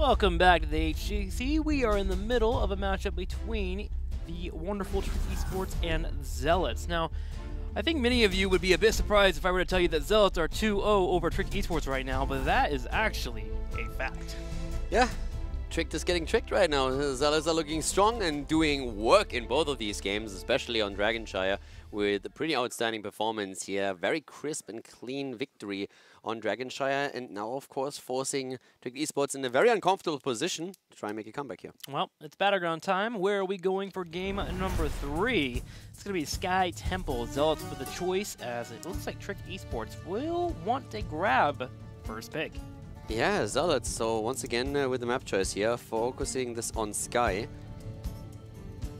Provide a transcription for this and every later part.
Welcome back to the HGC. We are in the middle of a matchup between the wonderful Trick Esports and Zealots. Now, I think many of you would be a bit surprised if I were to tell you that Zealots are 2-0 over Trick Esports right now, but that is actually a fact. Yeah, Tricked is getting tricked right now. Zealots are looking strong and doing work in both of these games, especially on Dragonshire, with a pretty outstanding performance here. Very crisp and clean victory on Dragonshire, and now, of course, forcing Trick Esports in a very uncomfortable position to try and make a comeback here. Well, it's Battleground time. Where are we going for game number 3? It's going to be Sky Temple. Zealots with the choice, as it looks like Trick Esports will want to grab first pick. Yeah, Zealots. So once again with the map choice here, focusing this on Sky.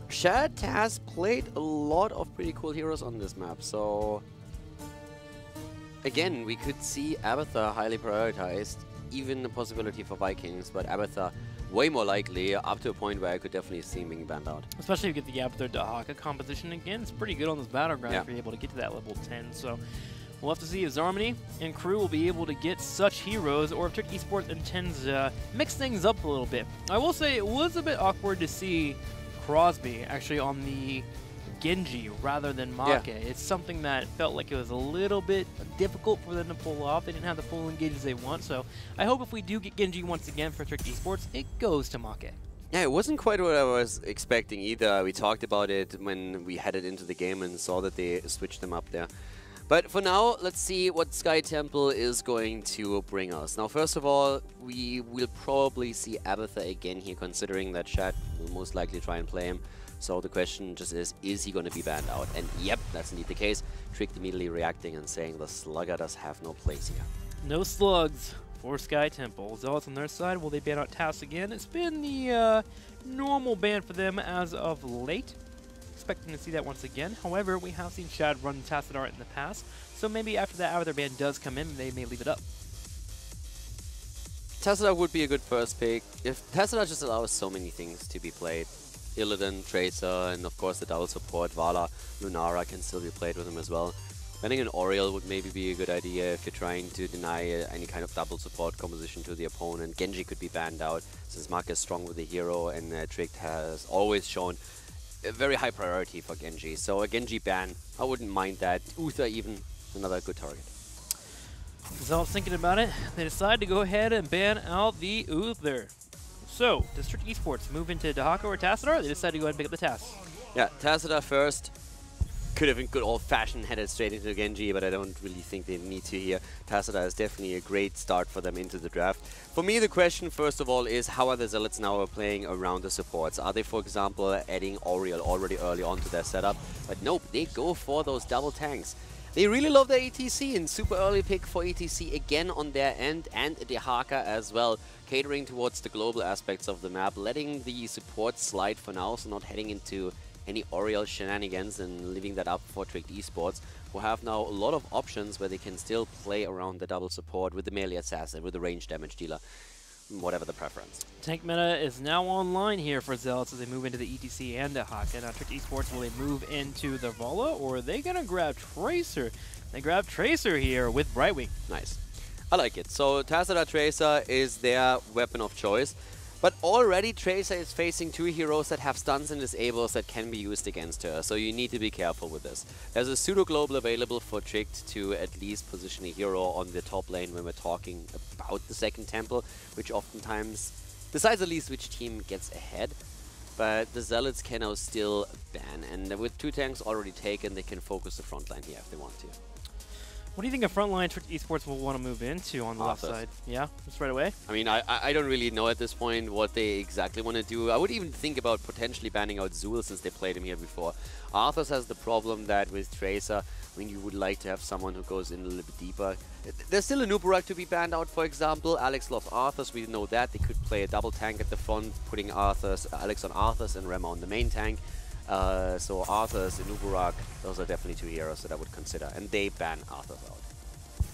Shad has played a lot of pretty cool heroes on this map, so again, we could see Abathur highly prioritized, even the possibility for Vikings, but Abathur way more likely, up to a point where I could definitely see him being banned out. Especially if you get the Abathur Dahaka composition again, it's pretty good on this Battleground if you're able to get to that level 10, so we'll have to see if Zarmany and crew will be able to get such heroes, or if Trick Esports intends to mix things up a little bit. I will say it was a bit awkward to see Crosby actually on the Genji rather than Make. Yeah. It's something that felt like it was a little bit difficult for them to pull off. They didn't have the full engages they want, so I hope if we do get Genji once again for Trick Esports, it goes to Make. Yeah, it wasn't quite what I was expecting either. We talked about it when we headed into the game and saw that they switched them up there. But for now, let's see what Sky Temple is going to bring us. Now, first of all, we will probably see Abathur again here, considering that Shad will most likely try and play him. So the question just is he going to be banned out? And yep, that's indeed the case. Tricked immediately reacting and saying the Slugger does have no place here. No slugs for Sky Temple. Zealots on their side, will they ban out TAS again? It's been the normal ban for them as of late. Expecting to see that once again. However, we have seen Shad run Tassadar in the past, so maybe after that Abathur ban does come in, they may leave it up. Tassadar would be a good first pick. If Tassadar just allows so many things to be played. Illidan, Tracer, and of course the double support, Vala, Lunara can still be played with him as well. Banning an Oriel would maybe be a good idea if you're trying to deny any kind of double support composition to the opponent. Genji could be banned out since Mark is strong with the hero, and Tricked has always shown a very high priority for Genji. So a Genji ban, I wouldn't mind that. Uther even, another good target. Zealots thinking about it, they decide to go ahead and ban out the Uther. So, does Trick Esports move into Dahaka or Tassadar? They decide to go ahead and pick up the TAS. Yeah, Tassadar first. Could have been good old-fashioned headed straight into Genji, but I don't really think they need to here. Tassadar is definitely a great start for them into the draft. For me, the question, first of all, is how are the Zealots now playing around the supports? Are they, for example, adding Oriel already early on to their setup? But nope, they go for those double tanks. They really love their ETC, and super early pick for ETC again on their end, and Dahaka as well, catering towards the global aspects of the map, letting the support slide for now, so not heading into any Oriel shenanigans and leaving that up for Trick Esports, who have now a lot of options where they can still play around the double support with the melee assassin, with the range damage dealer, whatever the preference. Tank meta is now online here for Zealots as they move into the ETC and Dahaka. Now Trick Esports, will they move into the Vala, or are they going to grab Tracer? They grab Tracer here with Brightwing. Nice. I like it. So Tassadar Tracer is their weapon of choice. But already Tracer is facing two heroes that have stuns and disables that can be used against her, so you need to be careful with this. There's a pseudo-global available for Tricked to at least position a hero on the top lane when we're talking about the second temple, which oftentimes decides at least which team gets ahead. But the Zealots can now still ban, and with two tanks already taken, they can focus the front line here if they want to. What do you think a frontline Trick Esports will want to move into on the left side? Yeah, just right away? I mean, I don't really know at this point what they exactly want to do. I would even think about potentially banning out Zul since they played him here before. Arthas has the problem that with Tracer, I mean, you would like to have someone who goes in a little bit deeper. There's still a Nubarak to be banned out, for example. Alex loves Arthas, we know that. They could play a double tank at the front, putting Alex on Arthas and Rema on the main tank. So Arthas and Nubarak, those are definitely two heroes that I would consider, and they ban Arthas out.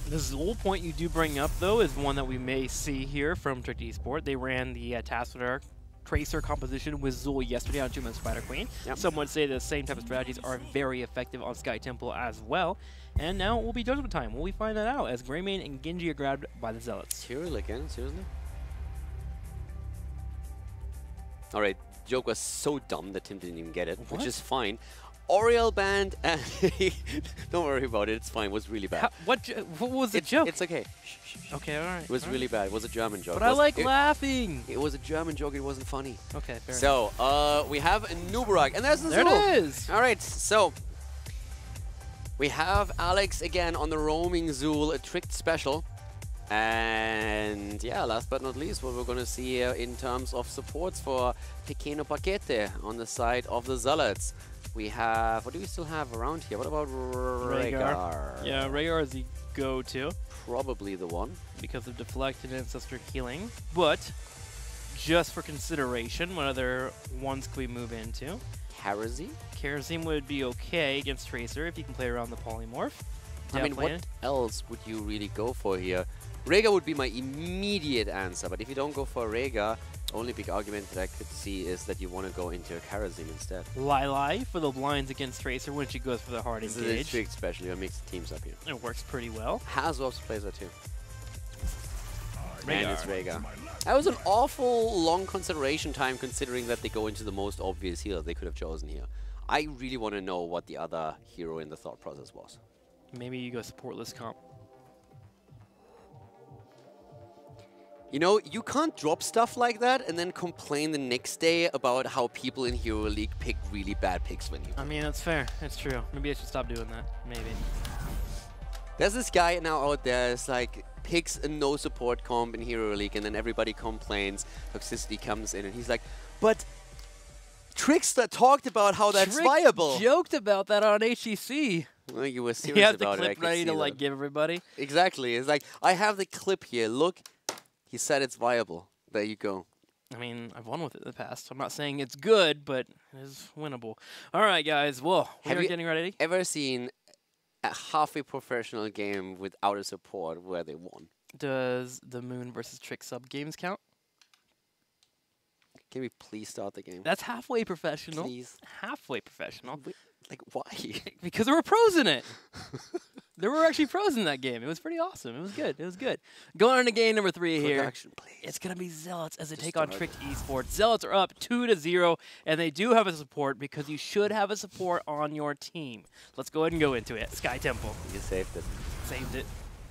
The Zul point you do bring up, though, is one that we may see here from Trick Esports. They ran the Tassadar Tracer composition with Zul yesterday on Two-Man Spider Queen. Yep. Some would say the same type of strategies are very effective on Sky Temple as well. And now it will be judgment time. Will we find that out as Greymane and Genji are grabbed by the Zealots? Kirill again? Seriously? All right, joke was so dumb that Tim didn't even get it, which is fine. Oriel band, and don't worry about it, it's fine. It was really bad. What was the joke? It's okay. Okay, all right. It was really bad. It was a German joke. But I like laughing. It was a German joke. It wasn't funny. Okay, fair enough. So, we have a Nubarak, and there's the There Zool. it is. All right, so we have Alex again on the roaming Zool, a tricked special. And yeah, last but not least, what we're going to see here in terms of supports for Pequeno Paquete on the side of the Zealots. We have, what do we still have around here? What about Rhaegar? Yeah, Rhaegar is the go-to. Probably the one. Because of Deflect and Ancestor Healing. But, just for consideration, what other ones could we move into? Kerosene? Kerosene would be okay against Tracer if you can play around the Polymorph. I mean, what else would you really go for here? Rhaegar would be my immediate answer, but if you don't go for Rhaegar, only big argument that I could see is that you want to go into a Kerosene instead. Lili for the blinds against Tracer when she goes for the hard engage. This is a trick especially, it makes the teams up here. It works pretty well. Haswells plays that too. Rhaegar. And it's Rhaegar. That was an awful long consideration time considering that they go into the most obvious healer they could have chosen here. I really want to know what the other hero in the thought process was. Maybe you go supportless comp. You know, you can't drop stuff like that and then complain the next day about how people in Hero League pick really bad picks when you I mean, that's fair. It's true. Maybe I should stop doing that. Maybe. There's this guy now out there, it's like, picks a no support comp in Hero League and then everybody complains, Toxicity comes in and he's like, but Trickster talked about how that's viable. Joked about that on HGC. Well, you were serious he has about the clip ready to like give everybody. Exactly. It's like, I have the clip here. Look, he said it's viable. There you go. I mean, I've won with it in the past. I'm not saying it's good, but it is winnable. All right, guys. Well, we're getting ready. Ever seen a halfway professional game without a support where they won? Does the Moon versus Trick sub games count? Can we please start the game? That's halfway professional. Please. Halfway professional. Like, why? Because there were pros in it. There were actually pros in that game. It was pretty awesome. It was good. It was good. Going into game number 3 here. It's going to be Zealots as they take on Tricked Esports. Zealots are up 2-0, and they do have a support because you should have a support on your team. Let's go ahead and go into it. Sky Temple. You saved it. Saved it.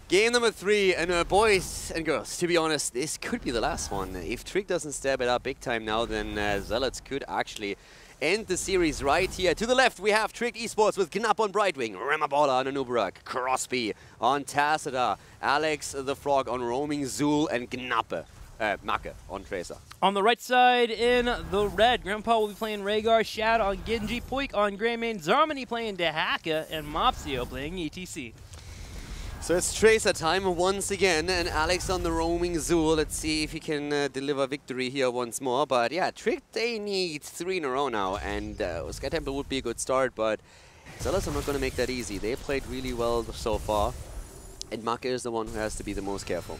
Game number 3, and boys and girls, to be honest, this could be the last one. If Trick doesn't step it up big time now, then Zealots could actually end the series right here. To the left, we have Trick Esports with Gnap on Brightwing, Remabola on Anubarak, Crosby on Tacita, Alex the Frog on Roaming Zool, and Make on Tracer. On the right side in the red, Grandpa will be playing Rhaegar, Shad on Genji, Poik on Greymane, Zarmany playing Dehaka, and Mopsio playing ETC. So it's Tracer time once again, and Alex on the roaming Zool. Let's see if he can deliver victory here once more. But yeah, Trick, they need 3 in a row now, and Sky Temple would be a good start, but Zealots are not going to make that easy. They played really well so far, and Make is the one who has to be the most careful.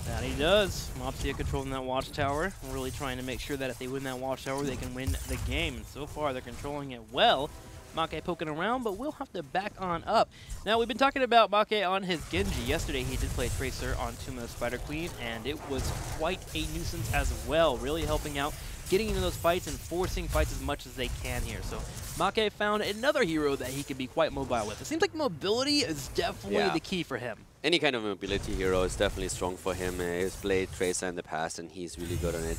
That he does. Mopsio controlling that watchtower, really trying to make sure that if they win that watchtower, they can win the game. And so far, they're controlling it well. Make poking around, but we'll have to back on up. Now, we've been talking about Make on his Genji. Yesterday, he did play Tracer on Tumo Spider Queen, and it was quite a nuisance as well, really helping out, getting into those fights and forcing fights as much as they can here. So Make found another hero that he can be quite mobile with. It seems like mobility is definitely the key for him. Any kind of mobility hero is definitely strong for him. He's played Tracer in the past, and he's really good on it.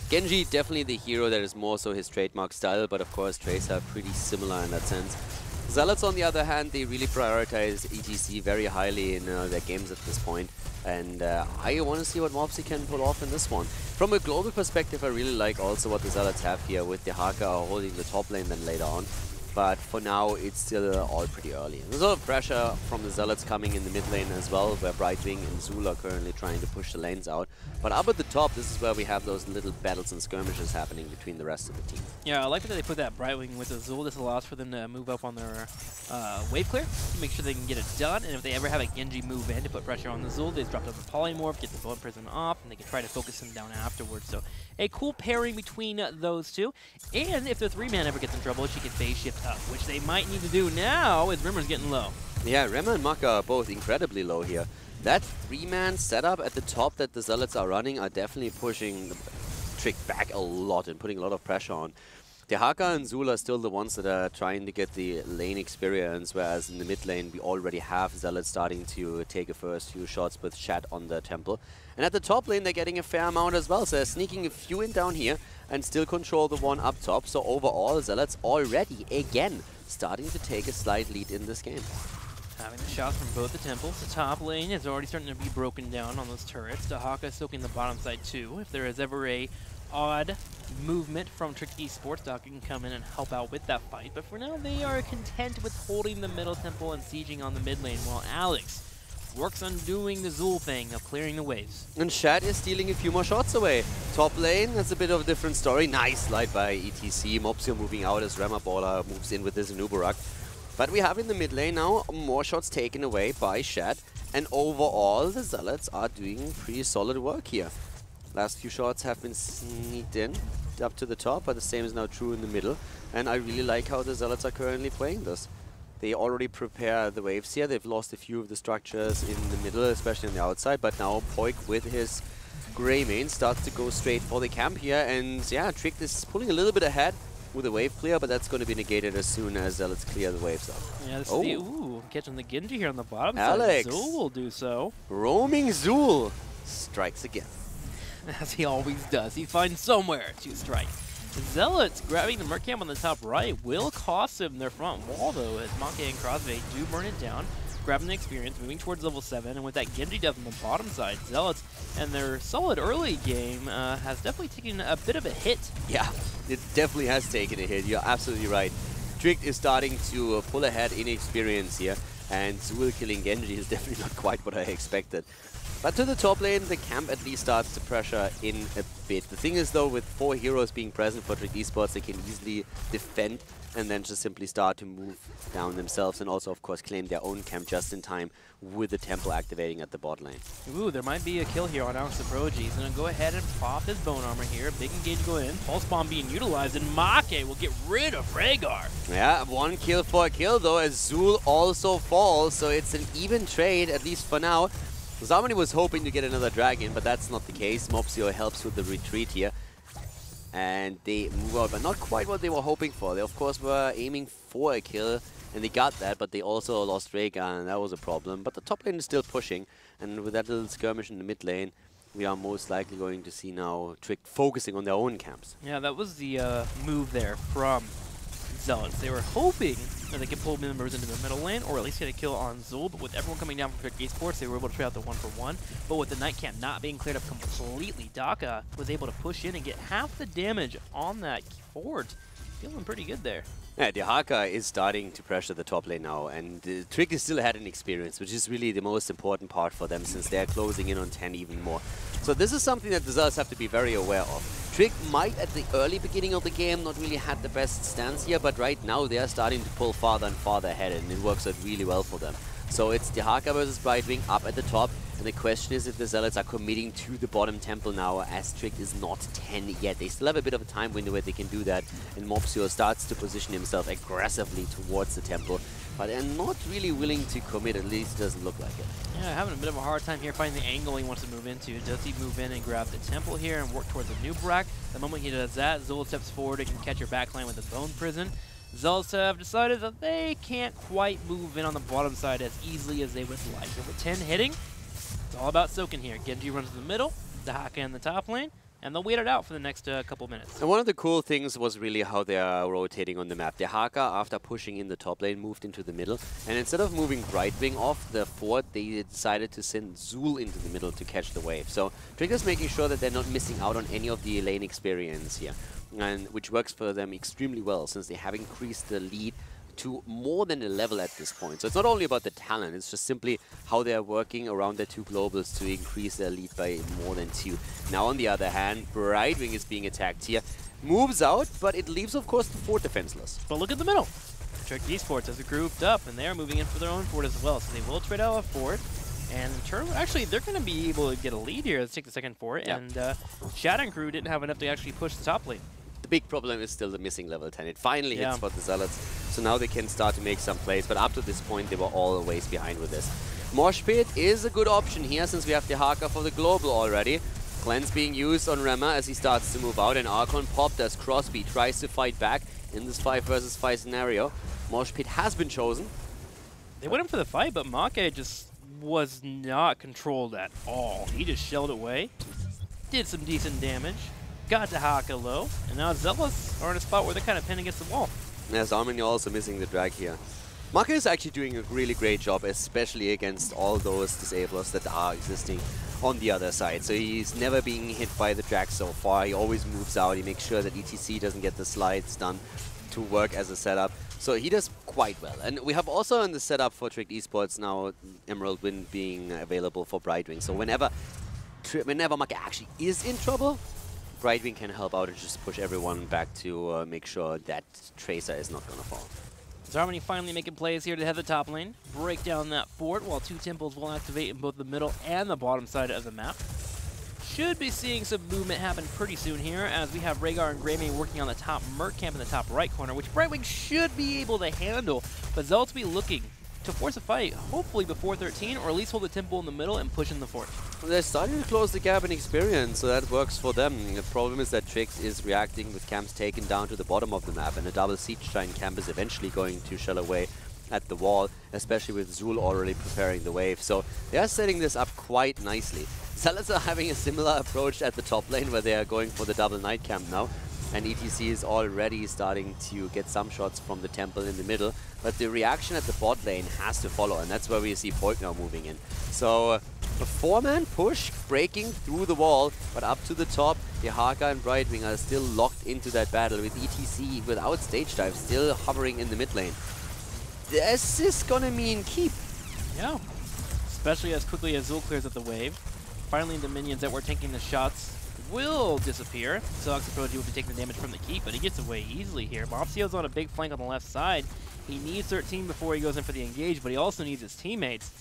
Genji, definitely the hero that is more so his trademark style, but of course Tracer pretty similar in that sense. Zealots, on the other hand, they really prioritize EGC very highly in their games at this point, and I want to see what Mopsy can pull off in this one. From a global perspective, I really like also what the Zealots have here with the Haka holding the top lane then later on. But for now, it's still all pretty early. There's a lot of pressure from the Zealots coming in the mid lane as well, where Brightwing and Zool are currently trying to push the lanes out. But up at the top, this is where we have those little battles and skirmishes happening between the rest of the team. Yeah, I like that they put that Brightwing with the Zool. This allows for them to move up on their wave clear, to make sure they can get it done. And if they ever have a Genji move in to put pressure on the Zool, they drop down the Polymorph, get the Bone Prison off, and they can try to focus him down afterwards. So a cool pairing between those two. And if the 3-man ever gets in trouble, she can phase shift up, which they might need to do now as Rimmer's getting low. Yeah, Rema and Maka are both incredibly low here. That 3-man setup at the top that the Zealots are running are definitely pushing Trick back a lot and putting a lot of pressure on. Dehaka and Zul are still the ones that are trying to get the lane experience, whereas in the mid lane we already have Zealots starting to take a first few shots with Shat on the temple. And at the top lane they're getting a fair amount as well, so they're sneaking a few in down here and still control the one up top. So overall, Zealots already, again, starting to take a slight lead in this game. Having the shots from both the temples. The top lane is already starting to be broken down on those turrets. Dehaka is soaking the bottom side too. If there is ever a odd movement from Trick Esports, Dehaka can come in and help out with that fight. But for now, they are content with holding the middle temple and sieging on the mid lane, while Alex works on doing the Zul thing of clearing the waves. And Shat is stealing a few more shots away. Top lane, that's a bit of a different story. Nice slide by ETC. Mopsio moving out as Remaballer moves in with this Anubarak. But we have in the mid lane now more shots taken away by Shat. And overall, the Zealots are doing pretty solid work here. Last few shots have been sneaked in up to the top, but the same is now true in the middle. And I really like how the Zealots are currently playing this. They already prepare the waves here. They've lost a few of the structures in the middle, especially on the outside. But now Poik with his Greymane starts to go straight for the camp here. And yeah, Trick is pulling a little bit ahead with a wave clear, but that's going to be negated as soon as Zealots clear the waves up. Yeah, this is the, ooh, catching the Genji here on the bottom Alex. side. Zul will do so. Roaming Zul strikes again. As he always does. He finds somewhere to strike. Zealots grabbing the Mercamp on the top right will cost him their front wall, though, as Monkey and Crosby do burn it down, grabbing the experience, moving towards level 7, and with that Genji death on the bottom side, Zealots and their solid early game has definitely taken a bit of a hit. Yeah, it definitely has taken a hit. You're absolutely right. Trick is starting to pull ahead in experience here, and Zul killing Genji is definitely not quite what I expected. But to the top lane, the camp at least starts to pressure in a bit. The thing is, though, with 4 heroes being present for Trick Esports, they can easily defend and then just simply start to move down themselves and also, of course, claim their own camp just in time with the temple activating at the bot lane. Ooh, there might be a kill here on Alex the Prodigy. He's going to go ahead and pop his bone armor here. Big engage going in. Pulse bomb being utilized, and Make will get rid of Rhaegar. Yeah, 1 kill for a kill, though, as Zul also falls, so it's an even trade, at least for now. Zamani was hoping to get another dragon, but that's not the case. Mopsio helps with the retreat here. And they move out, but not quite what they were hoping for. They, of course, were aiming for a kill, and they got that, but they also lost Rhaegar, and that was a problem. But the top lane is still pushing, and with that little skirmish in the mid lane, we are most likely going to see now Trick focusing on their own camps. Yeah, that was the move there from Zealots. They were hoping that they could pull members into the middle lane, or at least get a kill on Zul, but with everyone coming down from Trick Esports, they were able to trade out the 1-for-1. But with the Night Camp not being cleared up completely, Dehaka was able to push in and get half the damage on that fort. Feeling pretty good there. Yeah, Dehaka is starting to pressure the top lane now, and Trick is still ahead in experience, which is really the most important part for them, since they're closing in on 10 even more. So this is something that the Zealots have to be very aware of. Trick might, at the early beginning of the game, not really had the best stance here, but right now they are starting to pull farther and farther ahead, and it works out really well for them. So it's Dehaka versus Brightwing up at the top, and the question is if the Zealots are committing to the bottom temple now, as Trick is not 10 yet. They still have a bit of a time window where they can do that, and Mopsio starts to position himself aggressively towards the temple, but they're not really willing to commit, at least it doesn't look like it. Yeah, having a bit of a hard time here finding the angle he wants to move into. Does he move in and grab the temple here and work towards the new Brack? The moment he does that, Zul steps forward and can catch your backline with the Bone Prison. Zealots have decided that they can't quite move in on the bottom side as easily as they would like. And with 10 hitting, it's all about soaking here. Genji runs to the middle, Dehaka in the top lane, and they'll wait it out for the next couple minutes. And one of the cool things was really how they are rotating on the map. Dehaka, after pushing in the top lane, moved into the middle, and instead of moving Brightwing off the fort, they decided to send Zul into the middle to catch the wave. So Trigger's making sure that they're not missing out on any of the lane experience here, and which works for them extremely well, since they have increased the lead to more than a level at this point. So it's not only about the talent, it's just simply how they're working around their 2 globals to increase their lead by more than 2. Now on the other hand, Brightwing is being attacked here. Moves out, but it leaves, of course, the fort defenseless. But look at the middle. Trick Esports has grouped up, and they're moving in for their own fort as well. So they will trade out a fort. And actually, they're going to be able to get a lead here. Let's take the second fort. Yep. And Shat and crew didn't have enough to actually push the top lane. The big problem is still the missing level 10. It finally hits for the Zealots, so now they can start to make some plays, but up to this point they were always behind with this. Mosh Pit is a good option here, since we have Dehaka for the global already. Cleanse being used on Rema as he starts to move out, and Archon popped as Crosby tries to fight back in this 5 versus 5 scenario. Mosh Pit has been chosen. They went in for the fight, but Make just was not controlled at all. He just shelled away, did some decent damage, got to Haka low, and now Zealots are in a spot where they're kind of pinned against the wall. Yeah, Zarmany also missing the drag here. Make is actually doing a really great job, especially against all those disablers that are existing on the other side. So he's never being hit by the drag so far. He always moves out. He makes sure that ETC doesn't get the slides done to work as a setup. So he does quite well. And we have also in the setup for Tricked Esports now Emerald Wind being available for Brightwing. So whenever Make actually is in trouble, Brightwing can help out and just push everyone back to make sure that Tracer is not going to fall. Zarmany finally making plays here to head the top lane, break down that fort while 2 temples will activate in both the middle and the bottom side of the map. Should be seeing some movement happen pretty soon here as we have Rhaegar and Greymane working on the top Merc camp in the top right corner, which Brightwing should be able to handle, but Zealots will be looking to force a fight, hopefully before 13, or at least hold the temple in the middle and push in the fort. They're starting to close the gap in experience, so that works for them. The problem is that Trix is reacting with camps taken down to the bottom of the map, and a double siege giant camp is eventually going to shell away at the wall, especially with Zul already preparing the wave. So they are setting this up quite nicely. Zealots are having a similar approach at the top lane where they are going for the double night camp now. And ETC is already starting to get some shots from the temple in the middle. But the reaction at the bot lane has to follow, and that's where we see Voigt now moving in. So a 4-man push breaking through the wall, but up to the top, the Haka and Brightwing are still locked into that battle with ETC without stage dive still hovering in the mid lane. This is gonna mean keep. Yeah, especially as quickly as Zul clears up the wave. Finally, the minions that were taking the shots will disappear. So Oxyproji will be taking the damage from the keep, but he gets away easily here. Mopsio's on a big flank on the left side. He needs 13 before he goes in for the engage, but he also needs his teammates.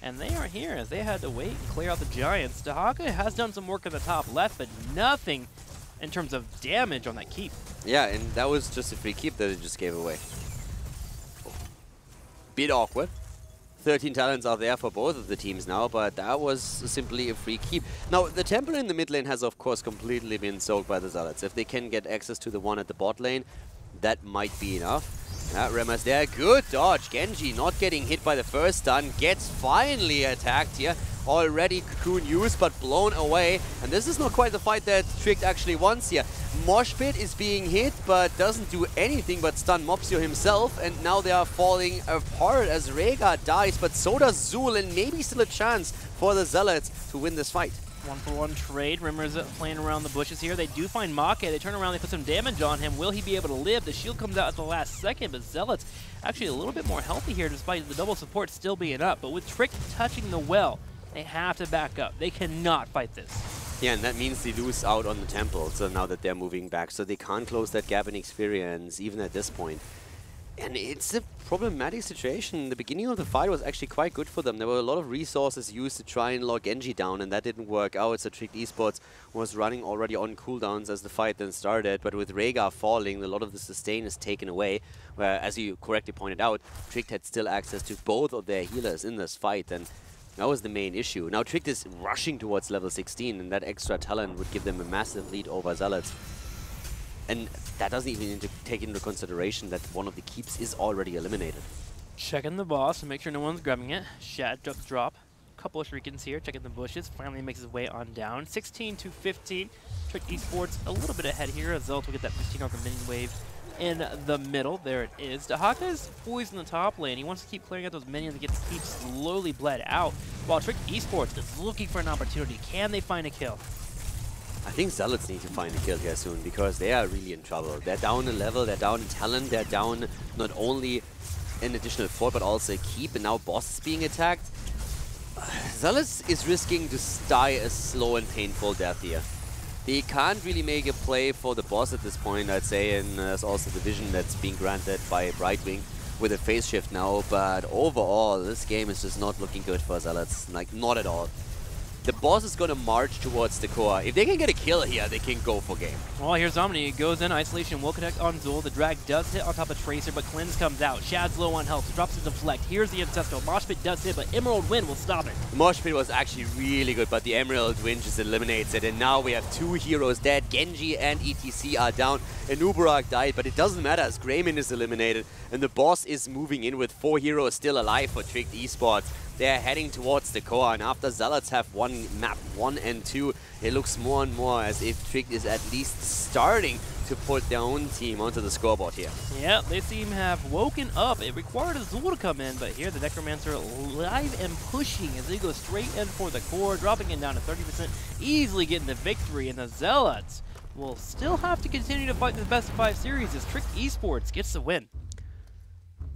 And they are here as they had to wait and clear out the Giants. Dahaka has done some work in the top left, but nothing in terms of damage on that keep. Yeah, and that was just a free keep that it just gave away. Bit awkward. 13 talents are there for both of the teams now, but that was simply a free keep. Now, the temple in the mid lane has, of course, completely been soaked by the Zealots. If they can get access to the one at the bot lane, that might be enough. Rema's there. Good dodge. Genji not getting hit by the first stun. Gets finally attacked here. Already Cocoon used, but blown away. And this is not quite the fight that Tricked actually wants here. Mosh Pit is being hit, but doesn't do anything but stun Mopsio himself. And now they are falling apart as Rhaegar dies, but so does Zul, and maybe still a chance for the Zealots to win this fight. 1-for-1 trade. Rimmer's playing around the bushes here. They do find Make. They turn around, they put some damage on him. Will he be able to live? The shield comes out at the last second, but Zealots actually a little bit more healthy here despite the double support still being up. But with Trick touching the well, they have to back up. They cannot fight this. Yeah, and that means they lose out on the temple, so now that they're moving back. So they can't close that gap in experience, even at this point. And it's a problematic situation. The beginning of the fight was actually quite good for them. There were a lot of resources used to try and lock Genji down, and that didn't work out. So Tricked Esports was running already on cooldowns as the fight then started. But with Rhaegar falling, a lot of the sustain is taken away. Where, as you correctly pointed out, Tricked had still access to both of their healers in this fight. And that was the main issue. Now Tricked is rushing towards level 16, and that extra talent would give them a massive lead over Zealots. And that doesn't even take into consideration that one of the keeps is already eliminated. Checking the boss to make sure no one's grabbing it. Shad just drop. Couple of Shurikens here, checking the bushes. Finally makes his way on down. 16 to 15. Tricked Esports a little bit ahead here. Zealot will get that 15 on the minion wave in the middle. There it is. Dahaka is poised in the top lane. He wants to keep clearing out those minions and get the keep slowly bled out. While Tricked Esports is looking for an opportunity. Can they find a kill? I think Zealots need to find a kill here soon, because they are really in trouble. They're down a level, they're down in talent, they're down not only an additional fort, but also a keep, and now boss is being attacked. Zealots is risking to die a slow and painful death here. They can't really make a play for the boss at this point, I'd say, and there's also the vision that's being granted by Brightwing with a phase shift now, but overall, this game is just not looking good for Zealots, like, not at all. The boss is going to march towards the core. If they can get a kill here, they can go for game. Well, here's Omni. Goes in, isolation will connect on Zul. The drag does hit on top of Tracer, but Cleanse comes out. Shad's low on health, so drops to deflect. Here's the Ancestral. Mosh Pit does hit, but Emerald Wind will stop it. The Mosh Pit was actually really good, but the Emerald Wind just eliminates it. And now we have 2 heroes dead. Genji and ETC are down. And Uberak died, but it doesn't matter as Greymin is eliminated. And the boss is moving in with 4 heroes still alive for Tricked Esports. They're heading towards the core, and after Zealots have won map 1 and 2, it looks more and more as if Tricked is at least starting to put their own team onto the scoreboard here. Yeah, they seem to have woken up. It required Azul to come in, but here the Necromancer live and pushing as they go straight in for the core, dropping it down to 30%, easily getting the victory, and the Zealots will still have to continue to fight the best of 5 series as Tricked Esports gets the win.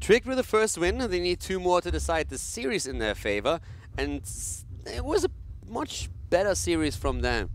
Tricked with the first win, they need 2 more to decide the series in their favor, and it was a much better series from them.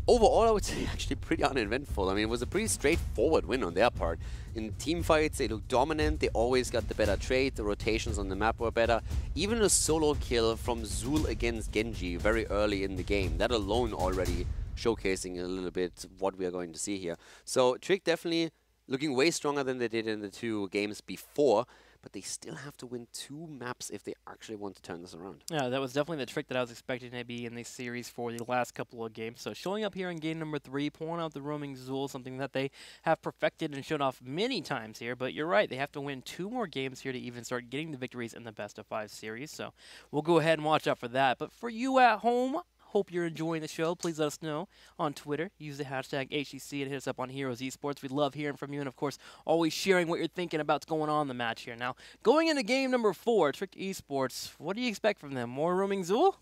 Overall, I would say actually pretty uneventful. I mean, it was a pretty straightforward win on their part. In team fights, they looked dominant, they always got the better trade, the rotations on the map were better. Even a solo kill from Zul against Genji very early in the game, that alone already showcasing a little bit what we are going to see here. So Trick definitely looking way stronger than they did in the 2 games before, but they still have to win 2 maps if they actually want to turn this around. Yeah, that was definitely the Trick that I was expecting to be in this series for the last couple of games. So showing up here in game number 3, pulling out the roaming Zul, something that they have perfected and shown off many times here. But you're right, they have to win 2 more games here to even start getting the victories in the best of 5 series. So we'll go ahead and watch out for that. But for you at home, hope you're enjoying the show. Please let us know on Twitter. Use the hashtag HGC and hit us up on Heroes Esports. We love hearing from you, and of course, always sharing what you're thinking about what's going on in the match here. Now, going into game number 4, Tricked Esports, what do you expect from them? More roaming Zul?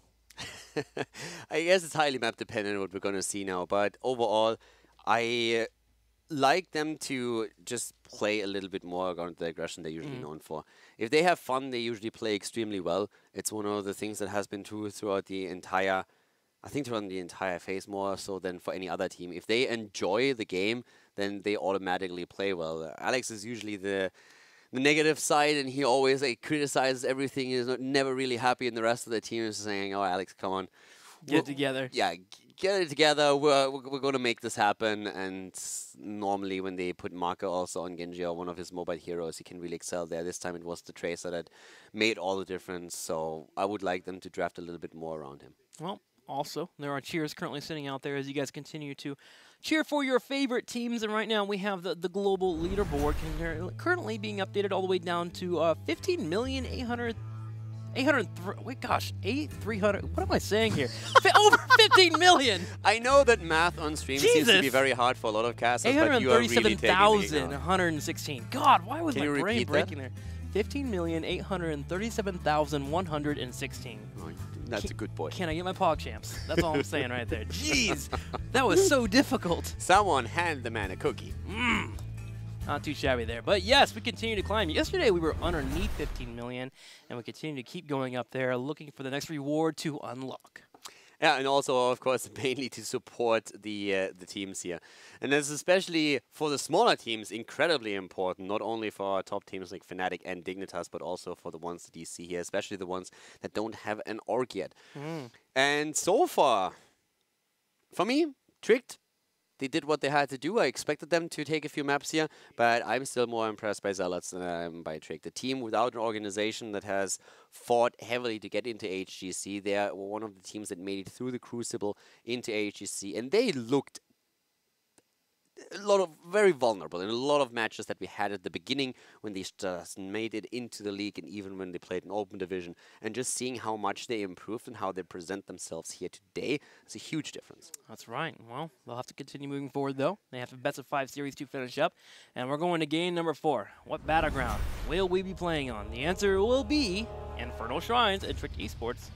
I guess it's highly map dependent what we're going to see now, but overall, I like them to just play a little bit more around the aggression they're usually known for. If they have fun, they usually play extremely well. It's one of the things that has been true throughout the entire phase, more so than for any other team. If they enjoy the game, then they automatically play well. Alex is usually the negative side, and he always criticizes everything. He's never really happy, and the rest of the team is saying, "Oh, Alex, come on, get it together." Yeah, get it together. We're going to make this happen. And normally, when they put Marker also on Genji or one of his mobile heroes, he can really excel there. This time, it was the Tracer that made all the difference. So I would like them to draft a little bit more around him. Well, also, there are cheers currently sitting out there as you guys continue to cheer for your favorite teams. And right now we have the global leaderboard currently being updated all the way down to 15,800,300. What am I saying here? Over 15 million. I know that math on stream seems to be very hard for a lot of casters, but you are really taking me 116. God, why was my brain breaking there? 15,837,116. Oh, that's a good boy. Can I get my PogChamps? That's all I'm saying right there. Jeez, that was so difficult. Someone hand the man a cookie. Not too shabby there. But yes, we continue to climb. Yesterday we were underneath 15 million, and we continue to keep going up there, looking for the next reward to unlock. Yeah, and also, of course, mainly to support the teams here. And that's especially for the smaller teams incredibly important, not only for our top teams like Fnatic and Dignitas, but also for the ones that you see here, especially the ones that don't have an org yet. And so far, for me, Tricked, they did what they had to do. I expected them to take a few maps here, but I'm still more impressed by Zealots than I am by Trick. The team without an organization that has fought heavily to get into HGC. They are one of the teams that made it through the Crucible into HGC, and they looked very vulnerable in a lot of matches that we had at the beginning when they just made it into the league, and even when they played an open division. And just seeing how much they improved and how they present themselves here today is a huge difference. That's right. Well, they'll have to continue moving forward, though. They have a best of 5 series to finish up, and we're going to game number 4. What battleground will we be playing on? The answer will be Infernal Shrines at Tricked Esports.